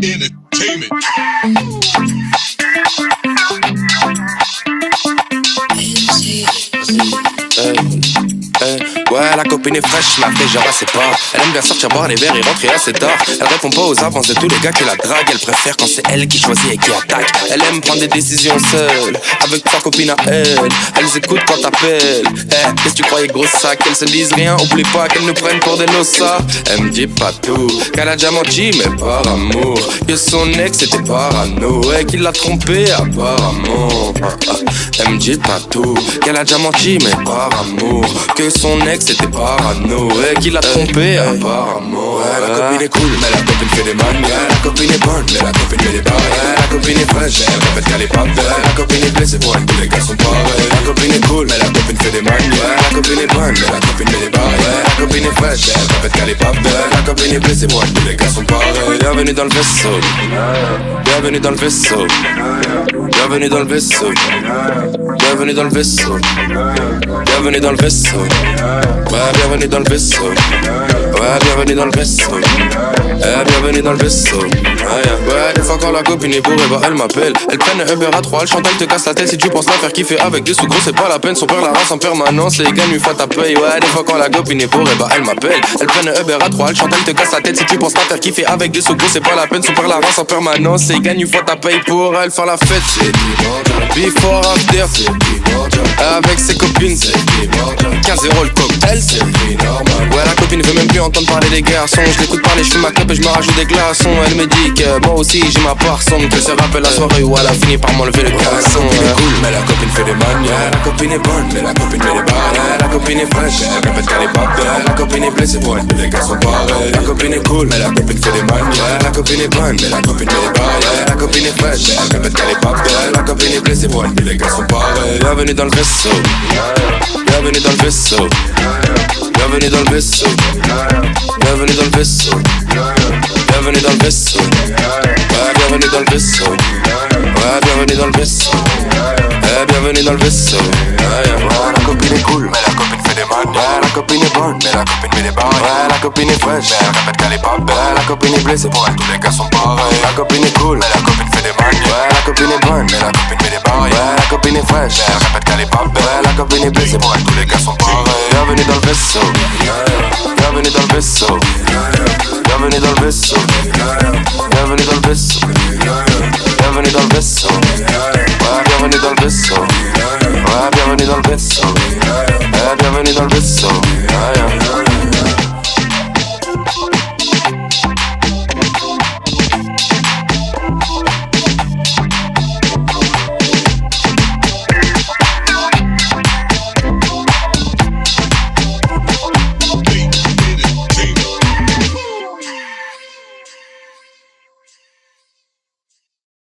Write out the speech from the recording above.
Entertainment. Ouais, la copine est fraîche, ma fait genre assez pas. Elle aime bien sortir boire les verres et rentrer assez tard. Elle répond pas aux avances de tous les gars qui la draguent. Elle préfère quand c'est elle qui choisit et qui attaque. Elle aime prendre des décisions seule, avec trois copines à elle. Elles écoutent quand t'appelles. Qu'est-ce que tu croyais gros sac? Elles se disent rien, oublie pas qu'elles nous prennent pour des lossas. Elle me dit pas tout, qu'elle a déjà menti mais par amour. Que son ex était parano et qu'il l'a trompé apparemment. Elle me dit pas tout, qu'elle a déjà menti mais par amour. Que son ex était parano et qu'il l'a trompé apparemment. Ouais, la copine est cool mais la copine fait des manières. La copine est bonne mais la copine fait des barrières. La copine est fraîche, elle répète qu'elle est pas belle. La copine est blessée pour elle, tous les gars sont pareils. La copine est cool mais la copine fait des manières. La copine est bonne mais la copine fait des barrières. La copine est fraîche, elle répète qu'elle est pas belle. La copine est blessée pour elle, tous les gars sont pareils. Bienvenue dans le vaisseau. Bienvenue dans le vaisseau. Bienvenue dans le vaisseau. Bienvenue dans le vaisseau. Bienvenue dans le vaisseau. Ouais, bienvenue dans le vaisseau. Ouais, bienvenue dans le vaisseau. Bienvenue dans le vaisseau. Ouais, des fois quand la copine est bourrée, bah elle m'appelle. Elle prenne un Uber à 3, elle chante, elle te casse la tête. Si tu penses la faire kiffer avec des sous gros, c'est pas la peine. Son père la race en permanence et il gagne une fois ta paye. Ouais, des fois quand la copine est bourrée, bah elle m'appelle. Elle prenne un Uber à 3, elle chante, elle te casse la tête. Si tu penses la faire kiffer avec des sous gros, c'est pas la peine. Son père la race en permanence et il gagne une fois ta paye pour elle faire la fête. C'est before after, c'est avec ses copines, c'est 15-0 le cocktail, c'est ouais, la copine veut même plus entendre parler des garçons. Je l'écoute parler, je fume ma clope et je me rajoute des glaçons. Elle me dit que moi aussi j'ai ma part sombre, que se rappelle la soirée où elle a fini par m'enlever le caleçon. La copine est cool mais la copine fait des manières. La copine est bonne mais la copine fait des barrières. La copine est fraîche, elle répète qu'elle est pas belle. La copine est blessée pour elle, tous les gars sont pareils. La copine est cool mais la copine fait des manières. La copine est bonne mais la copine fait des barrières. La copine est fraîche, elle répète qu'elle est pas belle. La copine est blessée pour elle, tous les gars sont pareils. Bienvenue dans le vaisseau. Bienvenue dans le vaisseau. Bienvenue dans le vaisseau. Bienvenue dans le vaisseau. Bienvenue dans le vaisseau. Ouais, bienvenue dans le vaisseau. Ouais, bienvenue dans le vaisseau. Bienvenue dans le vaisseau. Ouais, la copine est cool, mais la copine fait des manières. La copine est bonne, mais la copine fait des barrières. Ouais, la copine est fraîche, mais elle répète qu'elle est pas belle. La copine est blessée pour elle, tous les gars sont pareils. La copine est cool, mais la copine fait des manières. Ouais, la copine est bonne, mais la copine fait des barrières. Ouais, la copine est fraîche, elle répète qu'elle est pas belle. La copine est blessée pour elle, tous les gars sont pareils. Bienvenue dans le vaisseau. Bienvenue dans le vaisseau. Bienvenue dans le vaisseau. Bienvenue dans le vaisseau. Bienvenue dans le vaisseau. Ouais, bienvenue dans le vaisseau. Ouais, bienvenue dans le vaisseau. Bienvenue dans le vaisseau.